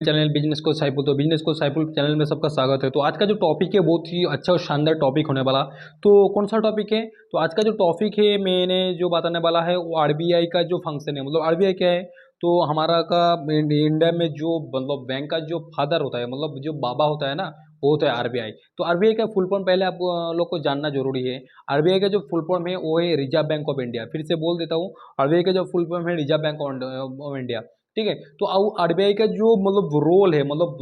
Channel business को साइफुल। तो business को साइफुल चैनल में सबका स्वागत है। तो आज का जो टॉपिक है बहुत ही अच्छा और शानदार टॉपिक होने वाला। तो कौन सा टॉपिक है? तो आज का जो टॉपिक है मैंने जो बताने वाला है वो आरबीआई का जो फंक्शन है। मतलब आरबीआई क्या है? तो हमारा का इंडिया में जो मतलब बैंक का जो फादर होता है, मतलब जो बाबा होता है ना, वो होता है आरबीआई। तो आरबीआई का फुल फॉर्म पहले आप लोग को जानना जरूरी है। आरबीआई का जो फुल फॉर्म है वो है रिजर्व बैंक ऑफ इंडिया। फिर से बोल देता हूँ, आरबीआई का जो फुल फॉर्म है रिजर्व बैंक ऑफ इंडिया। ठीक है। तो अब आरबीआई का जो मतलब रोल है, मतलब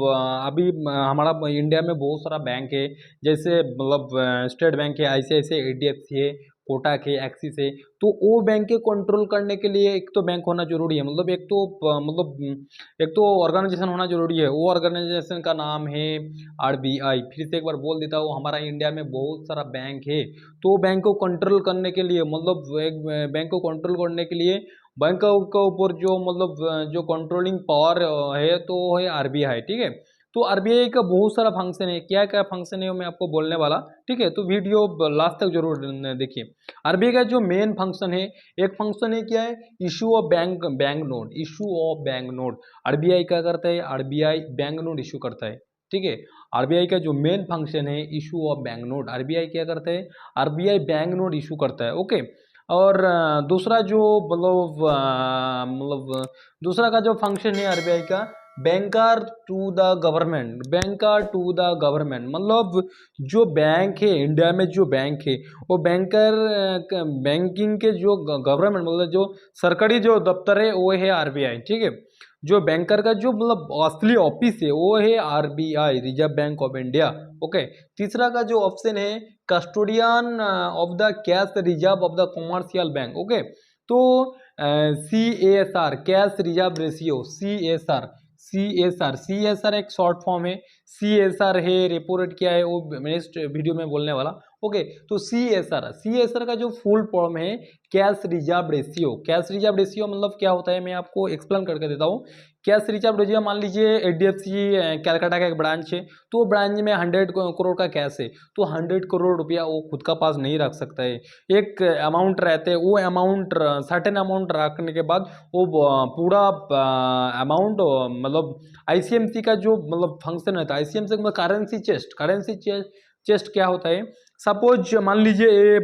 अभी हमारा इंडिया में बहुत सारा बैंक है। जैसे मतलब स्टेट बैंक है, आईसीआईसीआई, एचडीएफसी है, कोटक है, एक्सिस है। तो वो बैंक के कंट्रोल करने के लिए एक तो बैंक होना जरूरी है। मतलब एक तो एक तो ऑर्गेनाइजेशन होना जरूरी है। वो ऑर्गेनाइजेशन का नाम है आरबीआई। फिर से एक बार बोल देता हूँ, हमारा इंडिया में बहुत सारा बैंक है। तो बैंक को कंट्रोल करने के लिए, मतलब एक बैंक को कंट्रोल करने के लिए बैंक के ऊपर जो मतलब जो कंट्रोलिंग पावर है तो वो है आरबीआई। ठीक है। तो आरबीआई का बहुत सारा फंक्शन है। क्या क्या फंक्शन है वो मैं आपको बोलने वाला। ठीक है। तो वीडियो लास्ट तक जरूर देखिए। आरबीआई का जो मेन फंक्शन है, एक फंक्शन है क्या है? Issue of bank bank note. Issue of bank note RBI क्या करता है? आरबीआई बैंक नोट इशू करता है। ठीक है। आरबीआई का जो मेन फंक्शन है issue of bank note, RBI क्या करता है? आरबीआई बैंक नोट इशू करता है। ओके। और दूसरा जो मतलब दूसरा का जो फंक्शन है आरबीआई का, banker to the government. Banker to the government मतलब जो बैंक है इंडिया में, जो बैंक है वो बैंकर बैंकिंग के जो गवर्नमेंट मतलब जो सरकारी जो दफ्तर है वो है आरबीआई। ठीक है। जो बैंकर का जो मतलब असली ऑफिस है वो है RBI, reserve bank of India. Okay. तीसरा का जो ऑप्शन है custodian of the cash reserve of the commercial bank. Okay. तो C S R, cash reserve ratio, C S R. C S R एक शॉर्ट फॉर्म है। C S R है, repo rate क्या है वो नेक्स्ट वीडियो में बोलने वाला। ओके। तो सी एस आर का जो फुल फॉर्म है cash reserve ratio. Cash reserve ratio मतलब क्या होता है मैं आपको एक्सप्लेन करके देता हूँ। कैश रिजर्व रेशियो, मान लीजिए एचडीएफसी कैलकाटा का एक ब्रांच है। तो वो ब्रांच में 100 करोड़ का कैश है। तो 100 करोड़ रुपया वो खुद का पास नहीं रख सकता है। एक अमाउंट रहते हैं, वो अमाउंट सर्टेन अमाउंट रखने के बाद वो पूरा अमाउंट मतलब आईसीएमसी का जो मतलब फंक्शन रहता है, आईसीएमसी मतलब करेंसी चेस्ट। करेंसी चेस्ट क्या होता है? सपोज मान लीजिए ये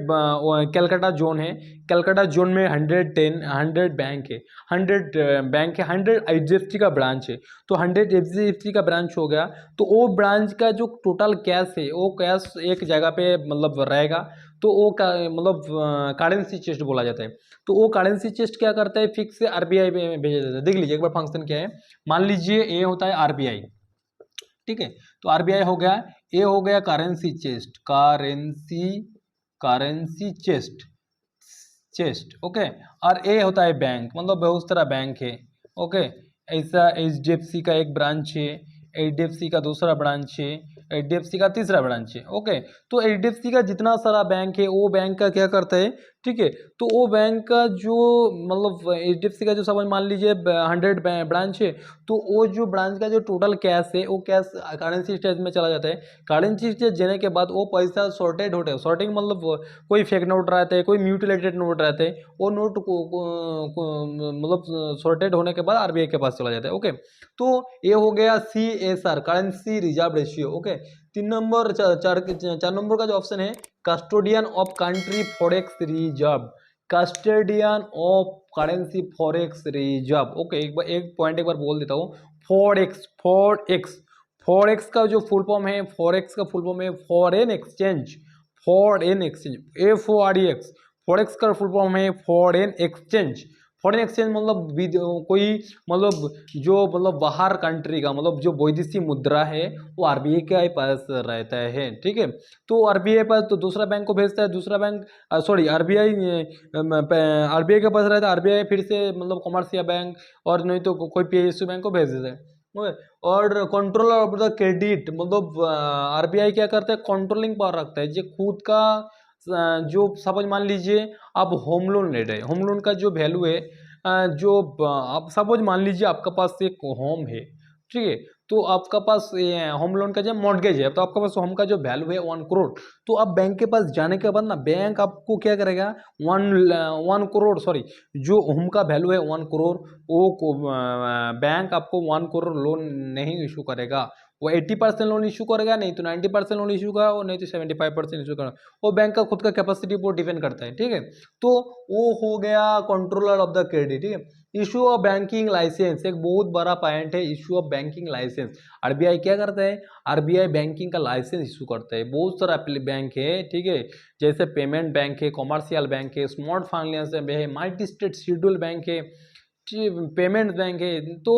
कैलकाटा जोन है। कैलकाटा जोन में 100 बैंक है। 100 बैंक है, 100 एचडीएफसी का ब्रांच है। तो 100 एचडीएफसी का ब्रांच हो गया। तो वो ब्रांच का जो टोटल कैश है वो कैश एक जगह पे मतलब रहेगा। तो वो मतलब करेंसी चेस्ट बोला जाता है। तो वो करेंसी चेस्ट क्या करता है? फिक्स से आरबीआई में भेजा जाता है। देख लीजिए एक बार फंक्शन क्या है। मान लीजिए ए होता है आरबीआई। ठीक है। तो आरबीआई हो गया। ए हो गया currency chest, currency currency chest chest. Okay. और ए होता है बैंक, मतलब बहुत सारा बैंक है। ओके। ऐसा एचडीएफसी का एक ब्रांच है, एचडीएफसी का दूसरा ब्रांच है, एचडीएफसी का तीसरा ब्रांच है। ओके। तो एचडीएफसी का जितना सारा बैंक है वो बैंक का क्या करता है? ठीक है। तो वो बैंक का जो मतलब एचडीएफसी का जो समझ मान लीजिए 100 ब्रांच है। तो वो जो ब्रांच का जो टोटल कैश है वो कैश करेंसी स्टेज में चला जाता है। करेंसी स्टेज देने के बाद वो पैसा सॉर्टेड होता है। सॉर्टिंग मतलब कोई फेक नोट रहते हैं, कोई म्यूटिलेटेड नोट रहते हैं। वो नोट मतलब सॉर्टेड होने के बाद आरबीआई के पास चला जाता है। ओके। तो ये हो गया C S R, currency reserve ratio. Okay. 3 number, 4 number का जो ऑप्शन है custodian of country forex reserve. Custodian of currency forex reserve. Okay. एक पॉइंट एक बार बोल देता हूँ। फॉरेक्स फॉरेक्स फॉरेक्स का जो फुल फॉर्म है, फॉरेक्स का फुल फॉर्म है foreign exchange. Foreign exchange, F O R E X. Forex का फुल फॉर्म है फॉरेन एक्सचेंज। फॉरेन एक्सचेंज मतलब कोई मतलब जो मतलब बाहर कंट्री का मतलब जो वैदेशिक मुद्रा है वो आरबीआई के पास रहता है। ठीक है। तो आरबीआई पास तो दूसरा बैंक को भेजता है, दूसरा बैंक सॉरी आरबीआई आरबीआई के पास रहता है। आरबीआई फिर से मतलब कॉमर्शियल बैंक और नहीं तो कोई पीएसयू बैंक को भेज देता है। ओके। और कंट्रोलर ऑफ द क्रेडिट मतलब आरबीआई क्या करता है? कंट्रोलिंग पावर रखता है जो खुद का जो सपोज मान लीजिए आप होम लोन ले रहे हैं। होम लोन का जो वैल्यू है जो आप सपोज मान लीजिए आपका पास एक होम है। ठीक है। तो आपका पास ये होम लोन का जो मॉर्गेज है, तो आपका पास होम का जो वैल्यू है 1 करोड़, तो आप बैंक के पास जाने के बाद ना बैंक आपको क्या करेगा, 1 करोड़ सॉरी, जो होम का वैल्यू है 1 करोड़, वो बैंक आपको 1 करोड़ लोन नहीं इशू करेगा। वो 80% लोन इशू करेगा, नहीं तो 90% लोन इशू करेगा, और नहीं तो 75% इशू करेगा। वो बैंक का खुद का कैपेसिटी पर डिपेंड करता है, ठीक है। तो वो हो गया कंट्रोलर ऑफ द क्रेडिट, ठीक है। इशू ऑफ बैंकिंग लाइसेंस एक बहुत बड़ा पॉइंट है, issue of banking licence. RBI क्या करता है, आरबीआई बैंकिंग का लाइसेंस इशू करता है। बहुत सारा बैंक है, ठीक है, जैसे पेमेंट बैंक है, कॉमर्शियल बैंक है, स्मॉल फाइनेंस है, मल्टी स्टेट शेड्यूल बैंक है, पेमेंट बैंक है। तो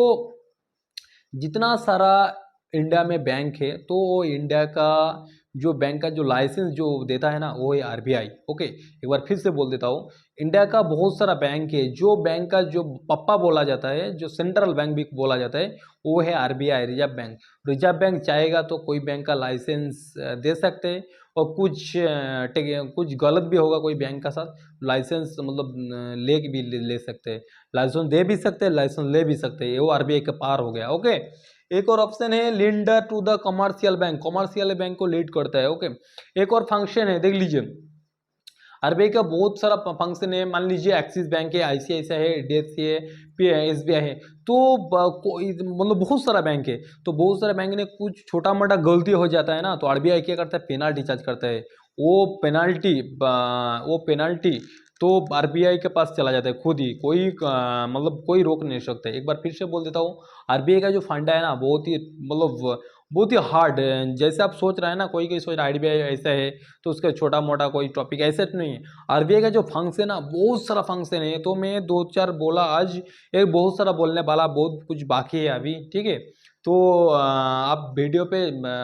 जितना सारा इंडिया में बैंक है, तो वो इंडिया का जो बैंक का जो लाइसेंस जो देता है ना, वो है आरबीआई। ओके, एक बार फिर से बोल देता हूँ, इंडिया का बहुत सारा बैंक है, जो बैंक का जो पप्पा बोला जाता है, जो सेंट्रल बैंक भी बोला जाता है, वो है RBI, reserve bank. Reserve bank चाहेगा तो कोई बैंक का लाइसेंस दे सकते हैं, और कुछ गलत भी होगा कोई बैंक का साथ, लाइसेंस मतलब ले सकते हैं, लाइसेंस दे भी सकते हैं, लाइसेंस ले भी सकते हैं, वो आरबीआई का पार हो गया। ओके, एक और ऑप्शन है leader to the commercial bank, commercial bank को लीड करता है। ओके, एक और फंक्शन है, देख लीजिए, आरबीआई का बहुत सारा फंक्शन है। मान लीजिए एक्सिस बैंक है, आईसीआईसीआई है, एचडीएफसी है, एसबीआई है, तो मतलब बहुत सारा बैंक है। तो बहुत सारे बैंक ने कुछ छोटा मोटा गलती हो जाता है ना, तो आरबीआई क्या करता है, पेनाल्टी चार्ज करता है। वो पेनाल्टी तो आरबीआई के पास चला जाता है खुद ही, कोई मतलब कोई रोक नहीं सकता। एक बार फिर से बोल देता हूँ, आरबीआई का जो फंडा है ना, बहुत ही हार्ड है। जैसे आप सोच रहे हैं ना, कोई सोच रहा है आरबीआई ऐसा है तो उसका छोटा मोटा कोई टॉपिक, ऐसा तो नहीं है। आरबीआई का जो फंक्शन है ना, बहुत सारा फंक्शन है, तो मैं 2-4 बोला आज, एक बहुत सारा बोलने वाला, बहुत कुछ बाकी है अभी, ठीक है। तो आप वीडियो पे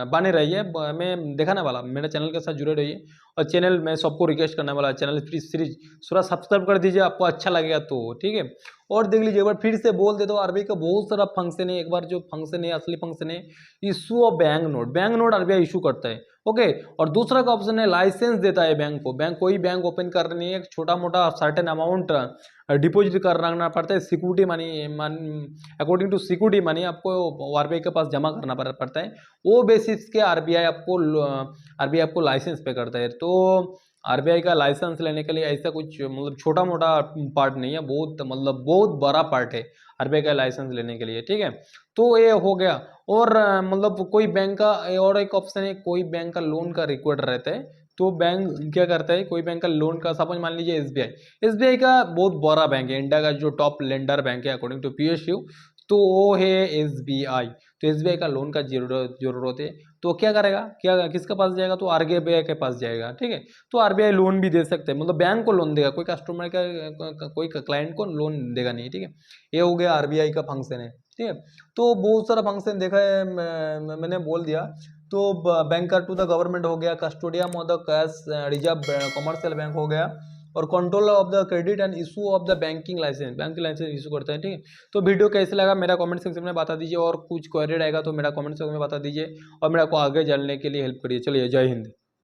बने रहिए, मैं दिखाने वाला, मेरे चैनल के साथ जुड़े रहिए। और चैनल में सबको रिक्वेस्ट करने वाला, चैनल सीरीज थोड़ा सब्सक्राइब कर दीजिए, आपको अच्छा लगेगा तो, ठीक है। और देख लीजिए, एक बार फिर से बोल देता हूँ, आरबीआई का बहुत सारा फंक्शन है। एक बार जो फंक्शन है, असली फंक्शन है, issue of bank note, bank note RBI issue करता है। ओके, और दूसरा का ऑप्शन है लाइसेंस देता है बैंक को। कोई बैंक ओपन करनी है, छोटा मोटा सर्टेन अमाउंट डिपॉजिट करना पड़ता है, security money, according to security money आपको आरबीआई के पास जमा करना पड़ता है। वो बेसिस के आरबीआई आपको लाइसेंस पे करता है। तो आरबीआई का लाइसेंस लेने के लिए ऐसा कुछ मतलब छोटा मोटा पार्ट नहीं है, बहुत बड़ा पार्ट है आरबीआई का लाइसेंस लेने के लिए, ठीक है। तो ये हो गया। और मतलब कोई बैंक का और एक ऑप्शन है, कोई बैंक का लोन का रिक्वायर्ड रहता है, तो बैंक क्या करता है, कोई बैंक का लोन का, सपोज मान लीजिए एसबीआई का बहुत बड़ा बैंक है, इंडिया का जो टॉप लेंडर बैंक है अकॉर्डिंग टू पीएसयू, तो वो है एसबीआई। तो एसबीआई का लोन का जरूरत है, तो क्या करेगा, क्या किसके पास जाएगा, तो आरबीआई के पास जाएगा, ठीक है। तो आरबीआई लोन भी दे सकते हैं, मतलब बैंक को लोन देगा, कोई कस्टमर का कोई क्लाइंट को लोन देगा नहीं, ठीक है। ये हो गया आरबीआई का फंक्शन है, ठीक है। तो बहुत सारा फंक्शन देखा है, मैंने बोल दिया। तो बैंकर टू द गवर्नमेंट हो गया, custodian of the cash reserve commercial bank हो गया, और controller of the credit and issue of the banking license issue करता है, ठीक है। तो वीडियो कैसे लगा मेरा कमेंट सेक्शन में बता दीजिए, और कुछ क्वेरी रहेगा तो मेरा कमेंट सेक्शन में बता दीजिए, और मेरा को आगे जानने के लिए हेल्प करिए। चलिए, जय हिंद।